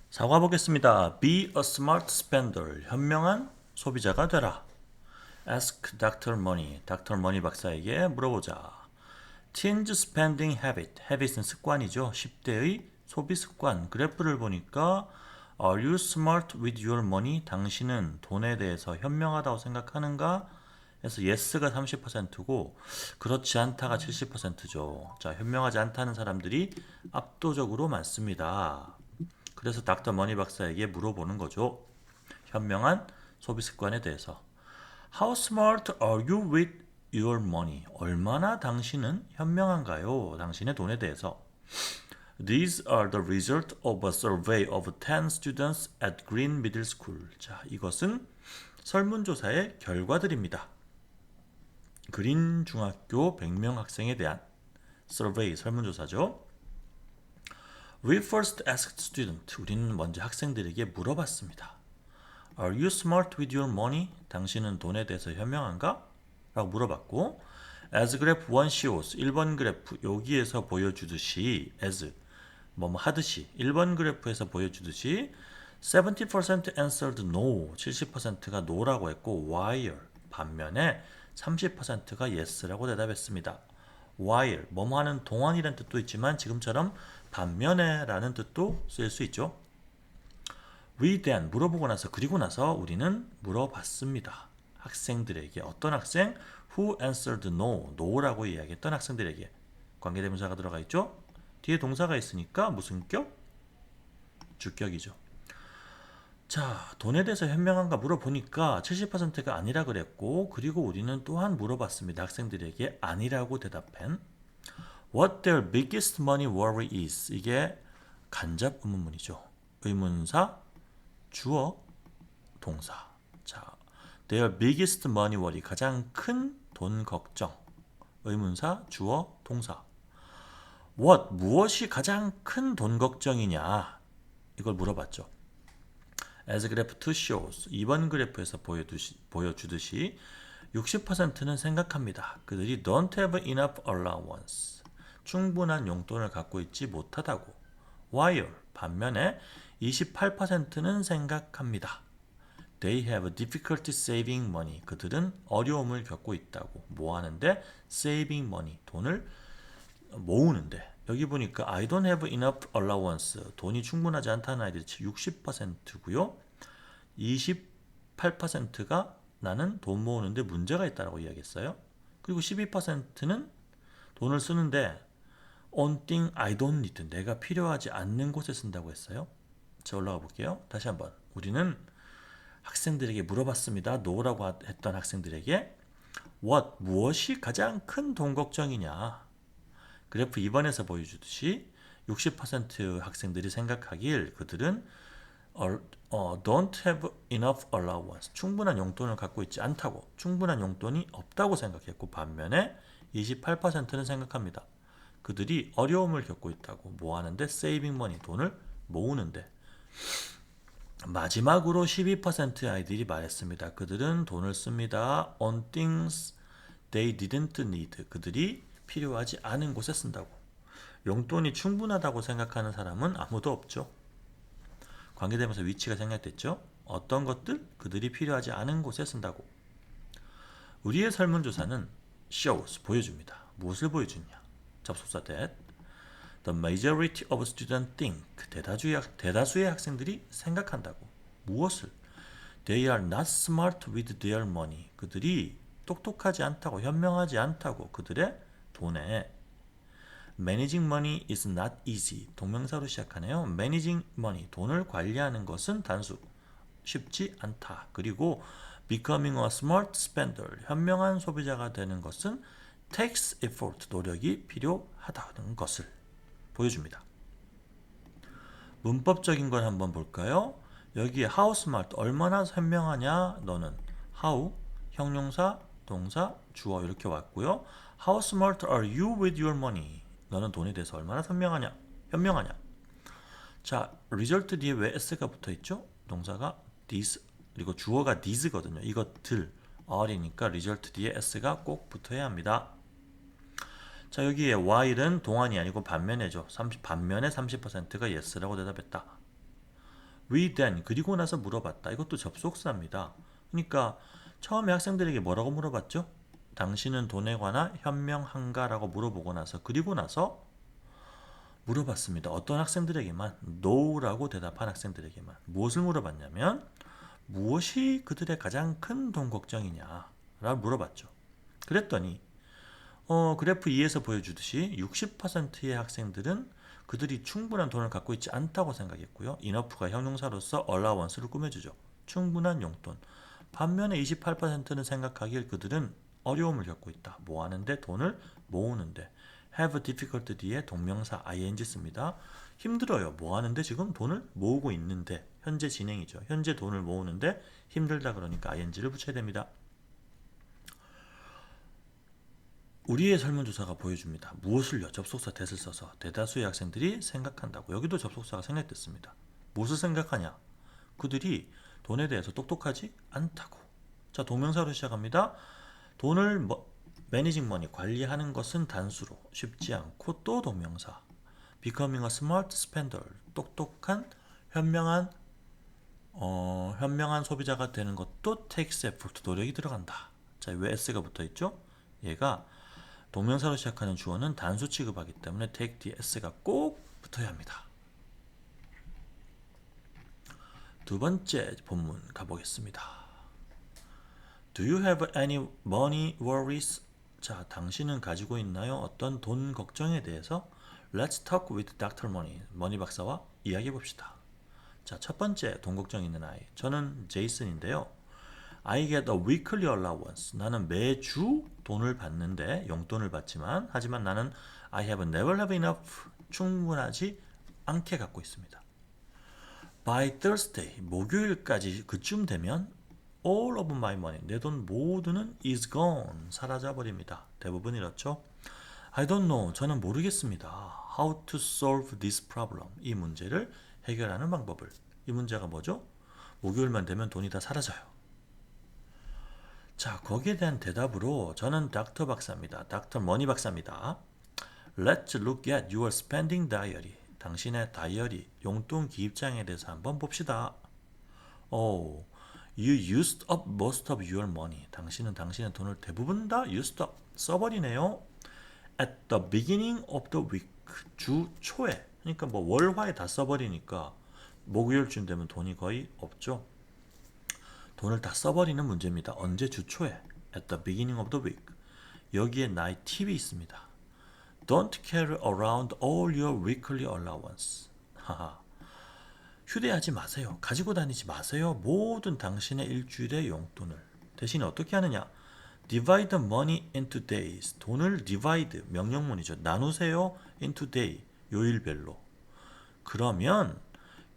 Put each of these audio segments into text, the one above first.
사과 보겠습니다. Be a smart spender. 현명한 소비자가 되라. Ask Dr. Money. Dr. Money 박사에게 물어보자. Teens spending habit. habit은 습관이죠. 10대의 소비 습관. 그래프를 보니까 Are you smart with your money? 당신은 돈에 대해서 현명하다고 생각하는가? 그래서 yes가 30%고 그렇지 않다가 70%죠. 자, 현명하지 않다는 사람들이 압도적으로 많습니다. 그래서 닥터 머니 박사에게 물어보는 거죠. 현명한 소비 습관에 대해서. How smart are you with your money? 얼마나 당신은 현명한가요? 당신의 돈에 대해서. These are the result of a survey of 10 students at Green Middle School. 자, 이것은 설문조사의 결과들입니다. 그린 중학교 100명 학생에 대한 survey 설문조사죠. We first asked student. 우리는 먼저 학생들에게 물어봤습니다. Are you smart with your money? 당신은 돈에 대해서 현명한가? 라고 물어봤고 As graph 1 shows 1번 그래프 여기에서 보여주듯이 as 뭐뭐 하듯이 1번 그래프에서 보여주듯이 70% answered no 70%가 no라고 했고 while 반면에 30%가 yes라고 대답했습니다. while 뭐뭐 하는 동안이라는 뜻도 있지만 지금처럼 반면에 라는 뜻도 쓸 수 있죠. We then 물어보고 나서 그리고 나서 우리는 물어봤습니다. 학생들에게 어떤 학생? Who answered no? no라고 이야기했던 학생들에게 관계대명사가 들어가 있죠. 뒤에 동사가 있으니까 무슨 격? 주격이죠. 자, 돈에 대해서 현명한가 물어보니까 70%가 아니라 그랬고 그리고 우리는 또한 물어봤습니다. 학생들에게 아니라고 대답한 What their biggest money worry is. 이게 간접 의문문이죠. 의문사, 주어, 동사. 자, their biggest money worry. 가장 큰 돈 걱정. 의문사, 주어, 동사. What, 무엇이 가장 큰 돈 걱정이냐? 이걸 물어봤죠. As graph 2 shows. 2번 그래프에서 보여주듯이 60%는 생각합니다. 그들이 don't have enough allowance. 충분한 용돈을 갖고 있지 못하다고. While 반면에 28%는 생각합니다. They have difficulty saving money. 그들은 어려움을 겪고 있다고. 뭐 하는데? Saving money. 돈을 모으는데. 여기 보니까 I don't have enough allowance. 돈이 충분하지 않다는 아이들이 60%고요. 28%가 나는 돈 모으는데 문제가 있다고 이야기했어요. 그리고 12%는 돈을 쓰는데 on thing I don't need. 내가 필요하지 않는 곳에 쓴다고 했어요. 자, 올라가 볼게요. 다시 한번. 우리는 학생들에게 물어봤습니다. no라고 했던 학생들에게 what, 무엇이 가장 큰 돈 걱정이냐. 그래프 2번에서 보여주듯이 60% 학생들이 생각하길 그들은 don't have enough allowance. 충분한 용돈을 갖고 있지 않다고. 충분한 용돈이 없다고 생각했고 반면에 28%는 생각합니다. 그들이 어려움을 겪고 있다고. 뭐 하는데? saving money. 돈을 모으는데. 마지막으로 12%의 아이들이 말했습니다. 그들은 돈을 씁니다. on things they didn't need. 그들이 필요하지 않은 곳에 쓴다고. 용돈이 충분하다고 생각하는 사람은 아무도 없죠. 관계되면서 위치가 생략됐죠. 어떤 것들? 그들이 필요하지 않은 곳에 쓴다고. 우리의 설문조사는 shows, 보여줍니다. 무엇을 보여주냐? 접속사 that. The majority of students think. 대다수의 학생들이 생각한다고. 무엇을? They are not smart with their money. 그들이 똑똑하지 않다고, 현명하지 않다고. 그들의 돈에. Managing money is not easy. 동명사로 시작하네요. Managing money. 돈을 관리하는 것은 단수. 쉽지 않다. 그리고 becoming a smart spender. 현명한 소비자가 되는 것은 takes effort. 노력이 필요하다는 것을 보여줍니다. 문법적인 걸 한번 볼까요? 여기에 how smart. 얼마나 현명하냐? 너는 how 형용사, 동사, 주어 이렇게 왔고요. How smart are you with your money? 너는 돈에 대해서 얼마나 현명하냐? 자, result 뒤에 왜 s가 붙어 있죠? 동사가 this 그리고 주어가 these거든요. 이것들 are이니까 result 뒤에 s가 꼭 붙어야 합니다. 자, 여기에 while은 동안이 아니고 반면에죠. 반면에 30%가 yes라고 대답했다. We then 그리고 나서 물어봤다. 이것도 접속사입니다. 그러니까 처음에 학생들에게 뭐라고 물어봤죠? 당신은 돈에 관한 현명한가라고 물어보고 나서 그리고 나서 물어봤습니다. 어떤 학생들에게만 no라고 대답한 학생들에게만 무엇을 물어봤냐면 무엇이 그들의 가장 큰 돈 걱정이냐 라고 물어봤죠. 그랬더니 그래프 2에서 보여주듯이 60%의 학생들은 그들이 충분한 돈을 갖고 있지 않다고 생각했고요. enough가 형용사로서 allowance를 꾸며주죠. 충분한 용돈. 반면에 28%는 생각하길 그들은 어려움을 겪고 있다. 뭐 하는데? 돈을 모으는데. have difficulty 뒤에 동명사 ing 씁니다. 힘들어요. 뭐 하는데? 지금 돈을 모으고 있는데. 현재 진행이죠. 현재 돈을 모으는데 힘들다 그러니까 ing를 붙여야 됩니다. 우리의 설문조사가 보여줍니다. 무엇을요? 접속사 that을 써서 대다수의 학생들이 생각한다고. 여기도 접속사가 생략됐습니다. 무엇을 생각하냐? 그들이 돈에 대해서 똑똑하지 않다고. 자, 동명사로 시작합니다. 돈을 managing money, 관리하는 것은 단수로 쉽지 않고 또 동명사. becoming a smart spender, 똑똑한 현명한 소비자가 되는 것도 takes effort, 노력이 들어간다. 자, 왜 s가 붙어 있죠? 얘가 동명사로 시작하는 주어는 단수 취급하기 때문에 take 뒤에 s가 꼭 붙어야 합니다. 두 번째 본문 가보겠습니다. Do you have any money worries? 자, 당신은 가지고 있나요? 어떤 돈 걱정에 대해서? Let's talk with Dr. Money. 머니 박사와 이야기해 봅시다. 자, 첫 번째 돈 걱정 있는 아이. 저는 제이슨인데요. I get a weekly allowance. 나는 매주 돈을 받는데 용돈을 받지만 하지만 나는 I have never have enough. 충분하지 않게 갖고 있습니다. By Thursday, 목요일까지 그쯤 되면 all of my money, 내 돈 모두는 is gone, 사라져 버립니다. 대부분 이렇죠. I don't know, 저는 모르겠습니다. How to solve this problem, 이 문제를 해결하는 방법을. 이 문제가 뭐죠? 목요일만 되면 돈이 다 사라져요. 자, 거기에 대한 대답으로 저는 닥터 박사입니다. 닥터 머니 박사입니다. Let's look at your spending diary. 당신의 다이어리, 용돈 기입장에 대해서 한번 봅시다. Oh, you used up most of your money. 당신은 당신의 돈을 대부분 다 used up, 써버리네요. At the beginning of the week. 주 초에. 그러니까 뭐 월화에 다 써버리니까 목요일쯤 되면 돈이 거의 없죠. 돈을 다 써버리는 문제입니다. 언제? 주 초에. At the beginning of the week. 여기에 나의 팁이 있습니다. Don't carry around all your weekly allowance. 하하. 휴대하지 마세요. 가지고 다니지 마세요. 모든 당신의 일주일의 용돈을. 대신 어떻게 하느냐? Divide the money into days. 돈을 divide, 명령문이죠. 나누세요. into day, 요일별로. 그러면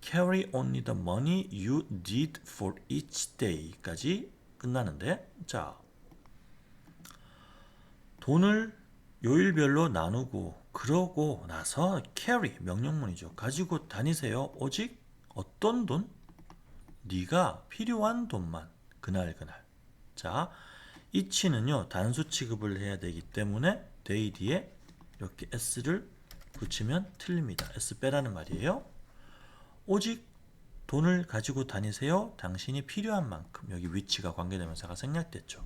carry only the money you need for each day까지 끝나는데, 자, 돈을 요일별로 나누고 그러고 나서 carry, 명령문이죠. 가지고 다니세요. 오직 어떤 돈? 네가 필요한 돈만 그날. 자, each는요 단수 취급을 해야 되기 때문에 day 뒤에 이렇게 s를 붙이면 틀립니다. s 빼라는 말이에요. 오직 돈을 가지고 다니세요. 당신이 필요한 만큼. 여기 위치가 관계대명사가 생략됐죠.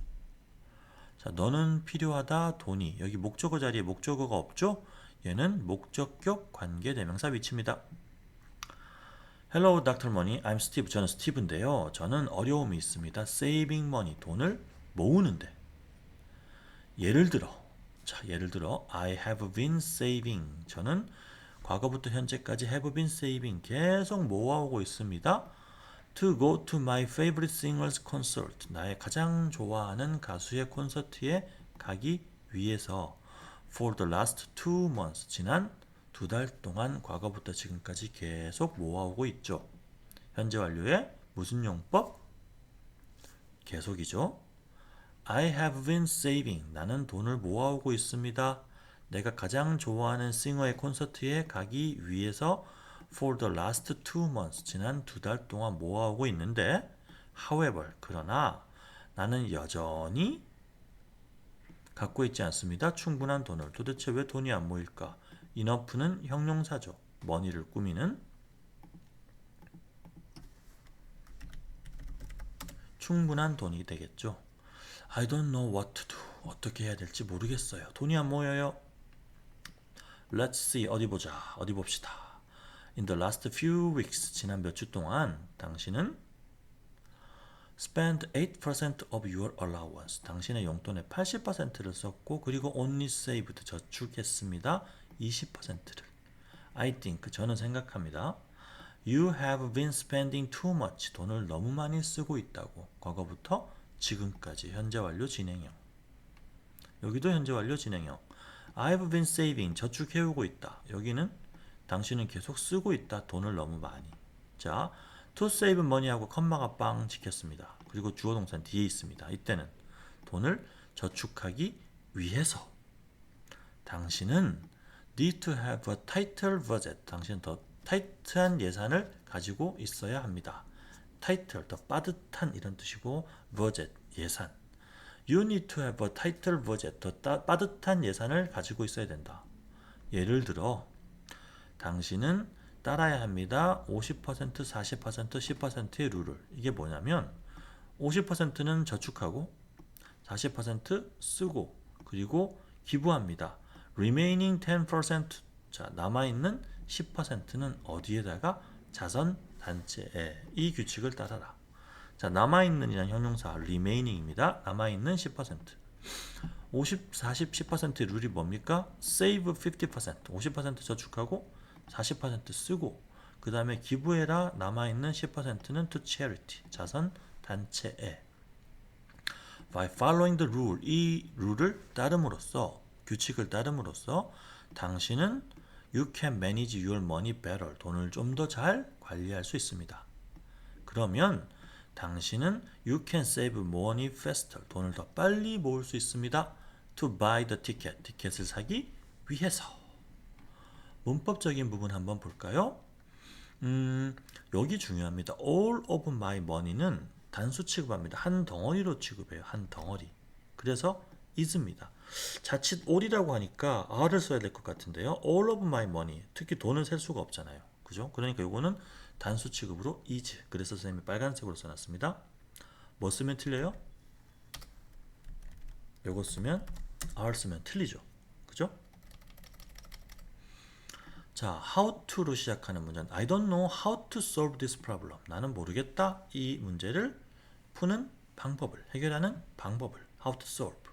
자, 너는 필요하다. 돈이. 여기 목적어 자리에 목적어가 없죠? 얘는 목적격 관계대명사 위치입니다. Hello, Dr. Money. I'm Steve. 저는 스티브인데요. 저는 어려움이 있습니다. Saving money. 돈을 모으는데. 예를 들어 I have been saving. 저는 과거부터 현재까지 have been saving. 계속 모아오고 있습니다. To go to my favorite singer's concert. 나의 가장 좋아하는 가수의 콘서트에 가기 위해서 for the last 2 months. 지난 2달 동안 과거부터 지금까지 계속 모아오고 있죠. 현재 완료의 무슨 용법? 계속이죠. I have been saving. 나는 돈을 모아오고 있습니다. 내가 가장 좋아하는 싱어의 콘서트에 가기 위해서 for the last 2 months. 지난 2달 동안 모아오고 있는데 however, 그러나 나는 여전히 갖고 있지 않습니다. 충분한 돈을. 도대체 왜 돈이 안 모일까? enough는 형용사죠. money를 꾸미는. 충분한 돈이 되겠죠. I don't know what to do. 어떻게 해야 될지 모르겠어요. 돈이 안 모여요. Let's see. 어디 보자. 어디 봅시다. In the last few weeks. 지난 몇 주 동안 당신은 spend 8% of your allowance. 당신의 용돈의 80%를 썼고 그리고 only saved. 저축했습니다. 20%를. I think. 저는 생각합니다. You have been spending too much. 돈을 너무 많이 쓰고 있다고. 과거부터 지금까지 현재 완료 진행형. 여기도 현재 완료 진행형. I've been saving. 저축해오고 있다. 여기는 당신은 계속 쓰고 있다. 돈을 너무 많이. 자, to save money하고 컴마가 빵 지켰습니다. 그리고 주어 동사는 뒤에 있습니다. 이때는 돈을 저축하기 위해서. 당신은 need to have a tighter budget. 당신은 더 타이트한 예산을 가지고 있어야 합니다. 타이틀, 더 빠듯한 이런 뜻이고 budget, 예산. You need to have a tighter budget. 더 빠듯한 예산을 가지고 있어야 된다. 예를 들어 당신은 따라야 합니다. 50%, 40%, 10%의 룰을. 이게 뭐냐면 50%는 저축하고 40% 쓰고 그리고 기부합니다. Remaining 10%. 자, 남아있는 10%는 어디에다가 자선 단체에 이 규칙을 따라라. 자, 남아있는 이란 형용사 remaining입니다. 남아있는 10%. 50, 40, 10%의 룰이 뭡니까? Save 50%. 50% 저축하고 40% 쓰고 그 다음에 기부해라. 남아있는 10%는 to charity. 자선 단체에. By following the rule. 이 룰을 따름으로써 규칙을 따름으로써 당신은 You can manage your money better. 돈을 좀 더 잘 관리할 수 있습니다. 그러면 당신은 You can save money faster. 돈을 더 빨리 모을 수 있습니다. To buy the ticket. 티켓을 사기 위해서. 문법적인 부분 한번 볼까요? 여기 중요합니다. All of my money는 단수 취급합니다. 한 덩어리로 취급해요. 한 덩어리. 그래서 is입니다. 자칫 all이라고 하니까 are를 써야 될 것 같은데요. All of my money. 특히 돈을 셀 수가 없잖아요. 그죠? 그러니까 이거는 단수 취급으로 is. 그래서 선생님이 빨간색으로 써놨습니다. 뭐 쓰면 틀려요? 요거 쓰면 are 쓰면 틀리죠. 그죠? 자, how to로 시작하는 문제는 I don't know how to solve this problem. 나는 모르겠다. 이 문제를 푸는 방법을, 해결하는 방법을 how to solve.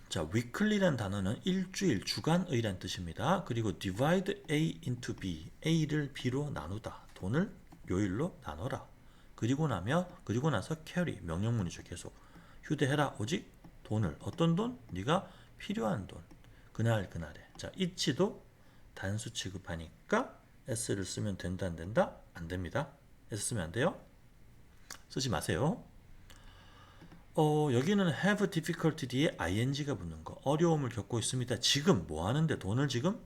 자, weekly라는 단어는 일주일, 주간의란 뜻입니다. 그리고 divide A into B, A를 B로 나누다, 돈을 요일로 나눠라. 그리고 나서 carry, 명령문이죠. 계속 휴대해라. 오직 돈을, 어떤 돈? 네가 필요한 돈, 그날에. 자, it도 단수 취급하니까 s를 쓰면 된다, 안 된다? 안 됩니다. s 쓰면 안 돼요. 쓰지 마세요. 여기는 have difficulty 뒤에 ing가 붙는 거. 어려움을 겪고 있습니다. 지금 뭐 하는데? 돈을 지금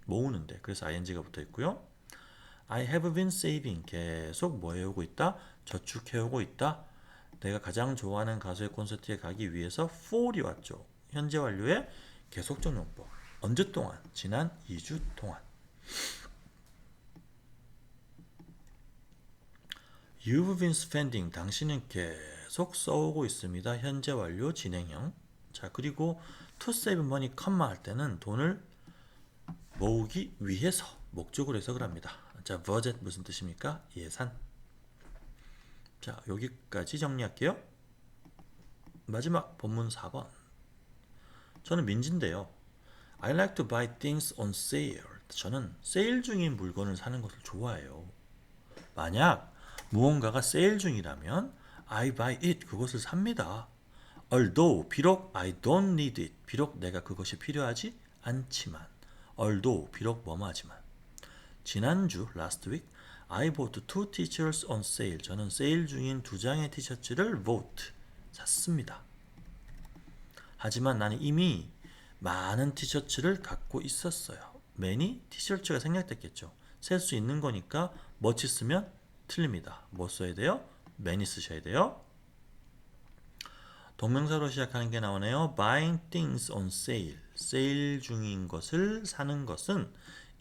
모으는데. 그래서 ing가 붙어 있고요. I have been saving. 계속 뭐 해오고 있다? 저축해오고 있다. 내가 가장 좋아하는 가수의 콘서트에 가기 위해서 for이 왔죠. 현재 완료의 계속적 용법. 언제 동안? 지난 2주 동안. You've been spending. 당신은 계속 써오고 있습니다. 현재 완료 진행형. 자, 그리고 to save money, 할 때는 돈을 모으기 위해서 목적으로 해석을 합니다. 자, budget 무슨 뜻입니까? 예산. 자, 여기까지 정리할게요. 마지막 본문 4번. 저는 민지인데요. I like to buy things on sale. 저는 세일 중인 물건을 사는 것을 좋아해요. 만약 무언가가 세일 중이라면 I buy it. 그것을 삽니다. Although, 비록 I don't need it. 비록 내가 그것이 필요하지 않지만. Although, 비록 뭐뭐하지만. 지난주, last week, I bought 2 t-shirts on sale. 저는 세일 중인 2장의 티셔츠를 bought, 샀습니다. 하지만 나는 이미 많은 티셔츠를 갖고 있었어요. many 티셔츠가 생략됐겠죠. 셀 수 있는 거니까 much 쓰면 틀립니다. 뭐 써야 돼요? many 쓰셔야 돼요. 동명사로 시작하는 게 나오네요. Buying things on sale. 세일 중인 것을 사는 것은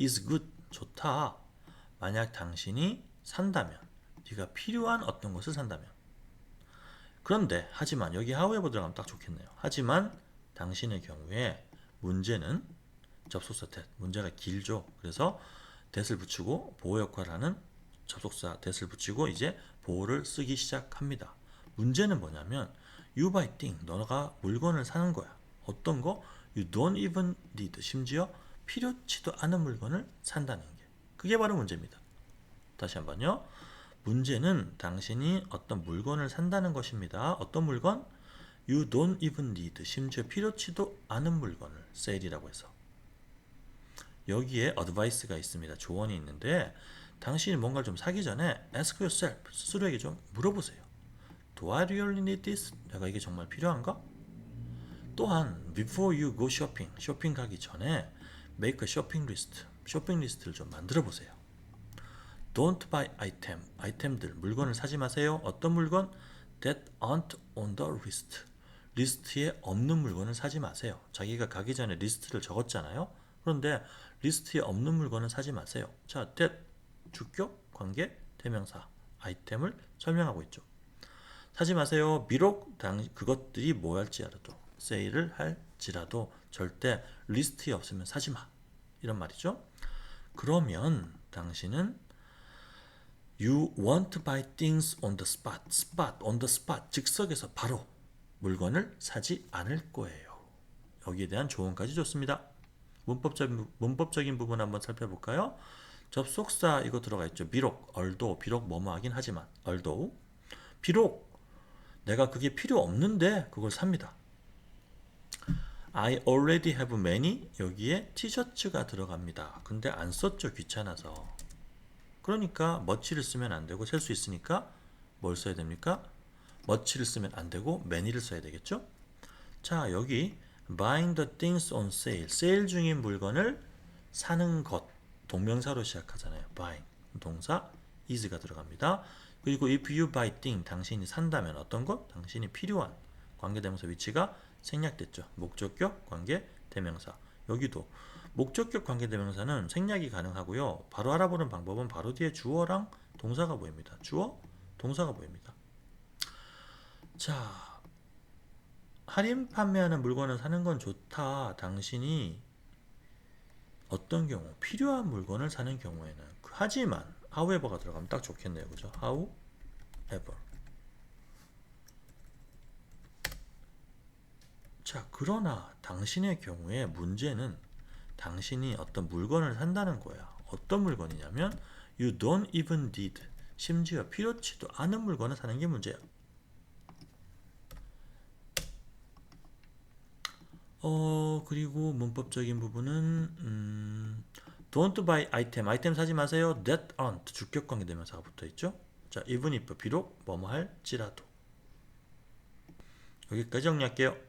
is good. 좋다. 만약 당신이 산다면 네가 필요한 어떤 것을 산다면. 그런데 하지만 여기 however 들어가면 딱 좋겠네요. 하지만 당신의 경우에 문제는 접속사 that 문제가 길죠. 그래서 that을 붙이고 보호 역할을 하는 접속사 that을 붙이고 이제 보호를 쓰기 시작합니다. 문제는 뭐냐면 you buy thing 너가 물건을 사는 거야. 어떤 거? You don't even need 심지어 필요치도 않은 물건을 산다는 게 그게 바로 문제입니다. 다시 한번요. 문제는 당신이 어떤 물건을 산다는 것입니다. 어떤 물건? You don't even need 심지어 필요치도 않은 물건을 sale이라고 해서 여기에 advice가 있습니다. 조언이 있는데 당신이 뭔가를 좀 사기 전에 ask yourself 스스로에게 좀 물어보세요. Do I really need this? 내가 이게 정말 필요한가? 또한 before you go shopping 쇼핑 가기 전에 make a shopping list 쇼핑 리스트를 좀 만들어 보세요. Don't buy item 아이템들 물건을 사지 마세요. 어떤 물건? That aren't on the list 리스트에 없는 물건을 사지 마세요. 자기가 가기 전에 리스트를 적었잖아요. 그런데 리스트에 없는 물건은 사지 마세요. 자, that 주격, 관계, 대명사, 아이템을 설명하고 있죠. 사지 마세요. 비록 그것들이 뭐 할지라도 세일을 할지라도 절대 리스트에 없으면 사지 마. 이런 말이죠. 그러면 당신은 You want to buy things on the on the spot, 즉석에서 바로 물건을 사지 않을 거예요. 여기에 대한 조언까지 줬습니다. 문법적인 부분 한번 살펴볼까요? 접속사 이거 들어가 있죠. 비록, although, 비록 뭐뭐 하긴 하지만, although, 비록 내가 그게 필요 없는데 그걸 삽니다. I already have many 여기에 티셔츠가 들어갑니다. 근데 안 썼죠. 귀찮아서. 그러니까 much를 쓰면 안 되고 셀 수 있으니까 뭘 써야 됩니까? much를 쓰면 안 되고 many를 써야 되겠죠? 자, 여기 buying the things on sale 세일 중인 물건을 사는 것 동명사로 시작하잖아요. buying 동사 is가 들어갑니다. 그리고 if you buy thing 당신이 산다면 어떤 것? 당신이 필요한 관계대명사 위치가 생략됐죠. 목적격, 관계, 대명사. 여기도 목적격 관계대명사는 생략이 가능하고요. 바로 알아보는 방법은 바로 뒤에 주어랑 동사가 보입니다. 주어, 동사가 보입니다. 자, 할인 판매하는 물건을 사는 건 좋다. 당신이 어떤 경우 필요한 물건을 사는 경우에는 하지만 however가 들어가면 딱 좋겠네요. 그죠? however. 자, 그러나 당신의 경우에 문제는 당신이 어떤 물건을 산다는 거야. 어떤 물건이냐면 you don't even need 심지어 필요치도 않은 물건을 사는 게 문제야. 그리고 문법적인 부분은 don't buy 아이템 사지 마세요. that aren't 주격 관계대명사가 붙어있죠. 자, even if 비록 뭐뭐 할지라도 여기까지 정리할게요.